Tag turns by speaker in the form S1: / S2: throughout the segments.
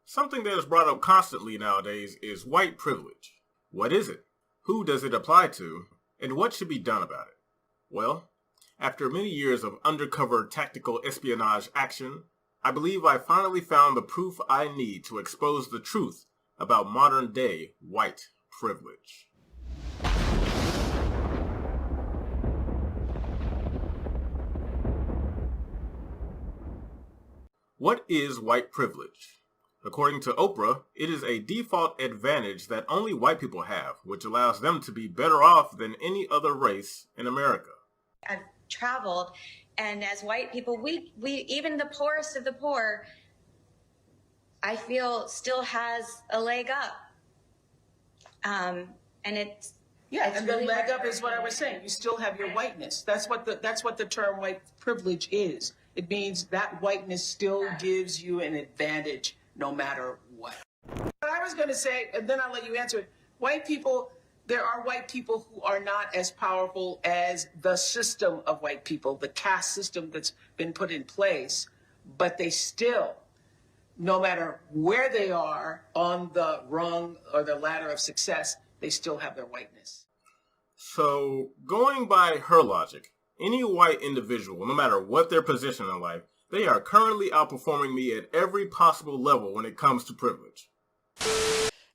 S1: Something that is brought up constantly nowadays is white privilege. What is it? Who does it apply to? And what should be done about it? Well, after many years of undercover tactical espionage action, I believe I finally found the proof I need to expose the truth about modern-day white privilege. What is white privilege? According to Oprah, it is a default advantage that only white people have, which allows them to be better off than any other race in America.
S2: I've traveled, and as white people, we even the poorest of the poor, I feel still has a leg up. And it's
S3: and
S2: really
S3: the leg up is what I was saying. You still have your whiteness. That's what the term white privilege is. It means that whiteness still gives you an advantage no matter what. But I was going to say, and then I'll let you answer it. White people, there are white people who are not as powerful as the system of white people, the caste system that's been put in place, but they still, no matter where they are on the rung or the ladder of success, they still have their whiteness.
S1: So, going by her logic, any white individual, no matter what their position in life, they are currently outperforming me at every possible level when it comes to privilege.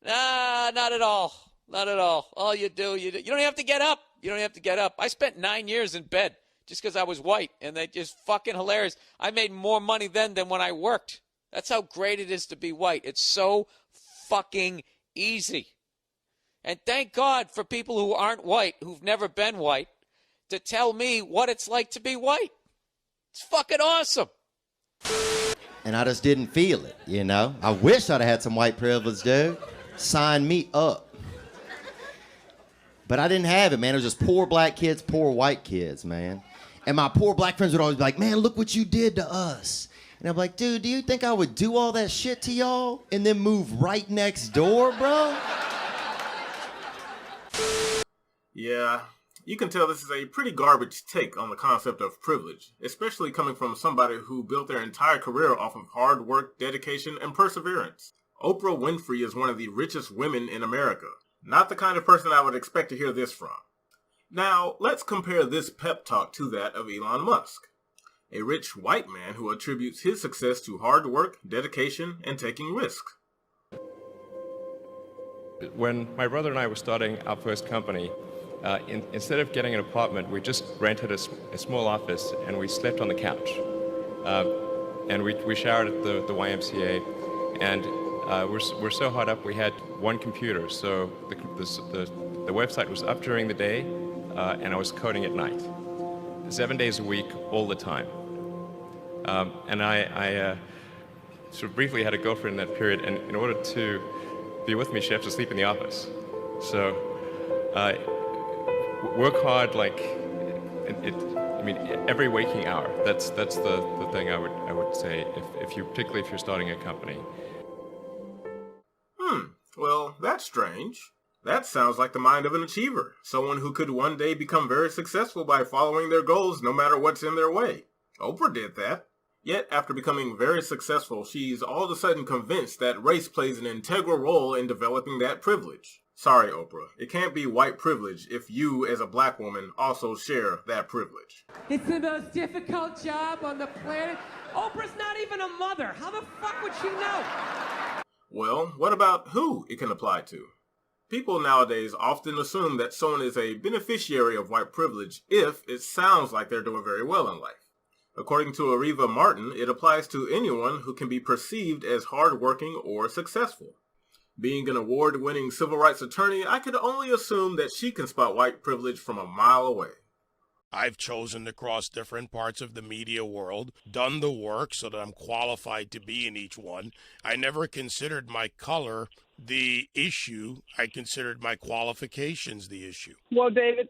S4: Nah, not at all. Not at all. All you don't have to get up. You don't have to get up. I spent 9 years in bed just because I was white, and they just fucking hilarious. I made more money then than when I worked. That's how great it is to be white. It's so fucking easy. And thank God for people who aren't white, who've never been white, to tell me what it's like to be white. It's fucking awesome.
S5: And I just didn't feel it, you know? I wish I'd have had some white privilege, dude. Sign me up. But I didn't have it, man. It was just poor black kids, poor white kids, man. And my poor black friends would always be like, man, look what you did to us. And I'm like, dude, do you think I would do all that shit to y'all and then move right next door, bro?
S1: Yeah, you can tell this is a pretty garbage take on the concept of privilege, especially coming from somebody who built their entire career off of hard work, dedication, and perseverance. Oprah Winfrey is one of the richest women in America. Not the kind of person I would expect to hear this from. Now, let's compare this pep talk to that of Elon Musk, a rich white man who attributes his success to hard work, dedication, and taking risks.
S6: When my brother and I were starting our first company, instead of getting an apartment, we just rented a small office and we slept on the couch. And we showered at the YMCA, and we're so hot up we had one computer, so the website was up during the day, and I was coding at night, 7 days a week, all the time. And I sort of briefly had a girlfriend in that period, and in order to be with me, she had to sleep in the office. So work hard, like every waking hour. That's the thing I would say particularly if you're starting a company.
S1: Well, that's strange. That sounds like the mind of an achiever, someone who could one day become very successful by following their goals no matter what's in their way. Oprah did that. Yet, after becoming very successful, she's all of a sudden convinced that race plays an integral role in developing that privilege. Sorry, Oprah. It can't be white privilege if you, as a black woman, also share that privilege.
S7: It's the most difficult job on the planet. Oprah's not even a mother. How the fuck would she know?
S1: Well, what about who it can apply to? People nowadays often assume that someone is a beneficiary of white privilege if it sounds like they're doing very well in life. According to Ariva Martin, it applies to anyone who can be perceived as hardworking or successful. Being an award-winning civil rights attorney, I could only assume that she can spot white privilege from a mile away.
S8: I've chosen to cross different parts of the media world, done the work so that I'm qualified to be in each one. I never considered my color the issue. I considered my qualifications the issue.
S9: Well, David,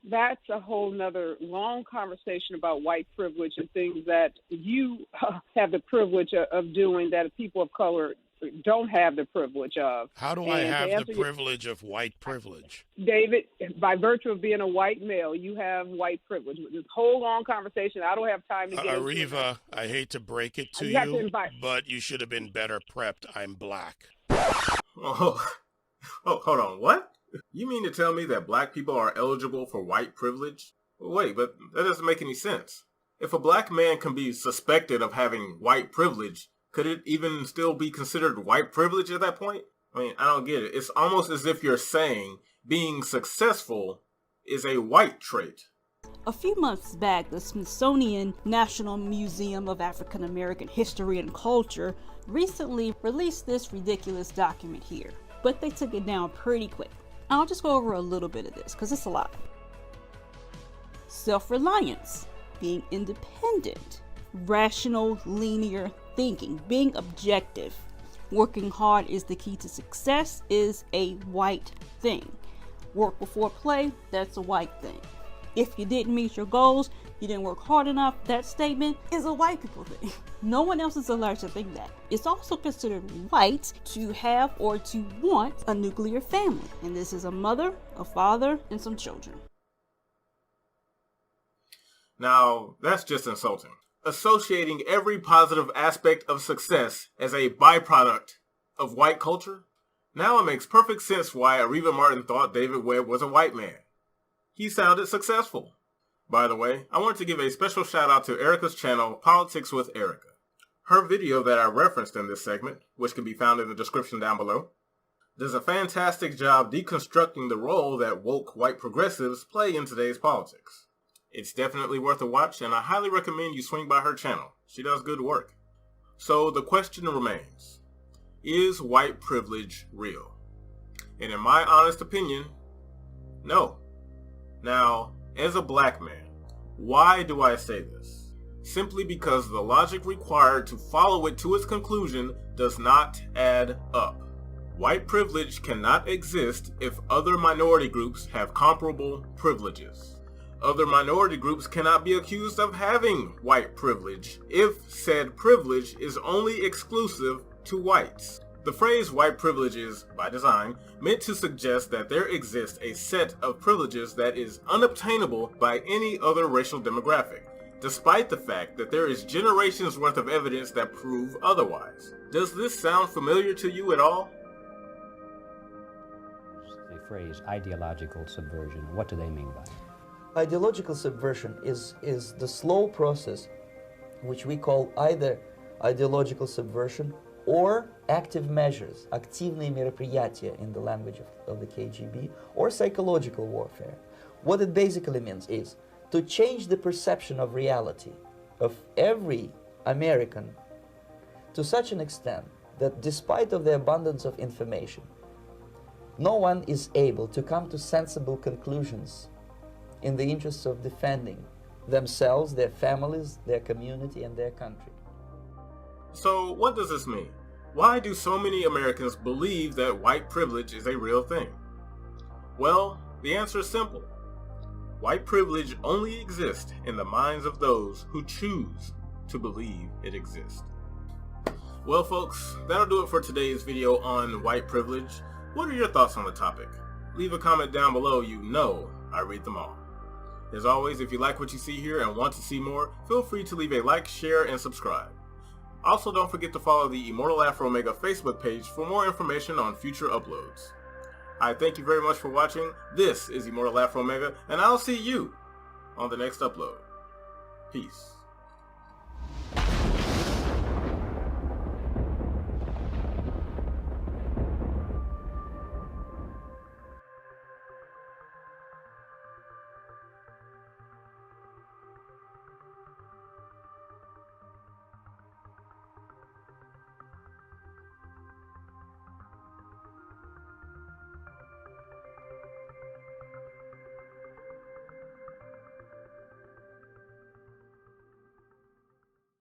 S9: that's a whole nother long conversation about white privilege and things that you have the privilege of doing that people of color don't have the privilege of.
S8: How do I have the privilege of white privilege?
S9: David, by virtue of being a white male, you have white privilege. This whole long conversation, I don't have time to get into it.
S8: Ariva, I hate to break it to you, but you should have been better prepped. I'm black.
S1: Oh, hold on. What? You mean to tell me that black people are eligible for white privilege? Wait, but that doesn't make any sense. If a black man can be suspected of having white privilege, could it even still be considered white privilege at that point? I mean, I don't get it. It's almost as if you're saying being successful is a white trait.
S10: A few months back, the Smithsonian National Museum of African American History and Culture recently released this ridiculous document here, but they took it down pretty quick. I'll just go over a little bit of this because it's a lot. Self-reliance, being independent, rational, linear thinking, being objective, working hard is the key to success is a white thing. Work before play, that's a white thing. If you didn't meet your goals, you didn't work hard enough, that statement is a white people thing. No one else is allowed to think that. It's also considered white to have or to want a nuclear family. And this is a mother, a father, and some children.
S1: Now, that's just insulting. Associating every positive aspect of success as a byproduct of white culture? Now it makes perfect sense why Ariva Martin thought David Webb was a white man. He sounded successful. By the way, I want to give a special shout out to Erica's channel, Politics with Erica. Her video that I referenced in this segment, which can be found in the description down below, does a fantastic job deconstructing the role that woke white progressives play in today's politics. It's definitely worth a watch, and I highly recommend you swing by her channel. She does good work. So the question remains, is white privilege real? And in my honest opinion, no. Now, as a black man, why do I say this? Simply because the logic required to follow it to its conclusion does not add up. White privilege cannot exist if other minority groups have comparable privileges. Other minority groups cannot be accused of having white privilege if said privilege is only exclusive to whites. The phrase white privilege is, by design, meant to suggest that there exists a set of privileges that is unobtainable by any other racial demographic, despite the fact that there is generations worth of evidence that prove otherwise. Does this sound familiar to you at all?
S11: The phrase ideological subversion, what do they mean by it?
S12: Ideological subversion is the slow process which we call either ideological subversion or active measures, активные мероприятия in the language of the KGB, or psychological warfare. What it basically means is to change the perception of reality of every American to such an extent that despite of the abundance of information, no one is able to come to sensible conclusions in the interests of defending themselves, their families, their community, and their country.
S1: So what does this mean? Why do so many Americans believe that white privilege is a real thing? Well, the answer is simple. White privilege only exists in the minds of those who choose to believe it exists. Well folks, that'll do it for today's video on white privilege. What are your thoughts on the topic? Leave a comment down below, you know I read them all. As always, if you like what you see here and want to see more, feel free to leave a like, share, and subscribe. Also, don't forget to follow the Immortal Afro Omega Facebook page for more information on future uploads. I thank you very much for watching. This is Immortal Afro Omega, and I'll see you on the next upload. Peace.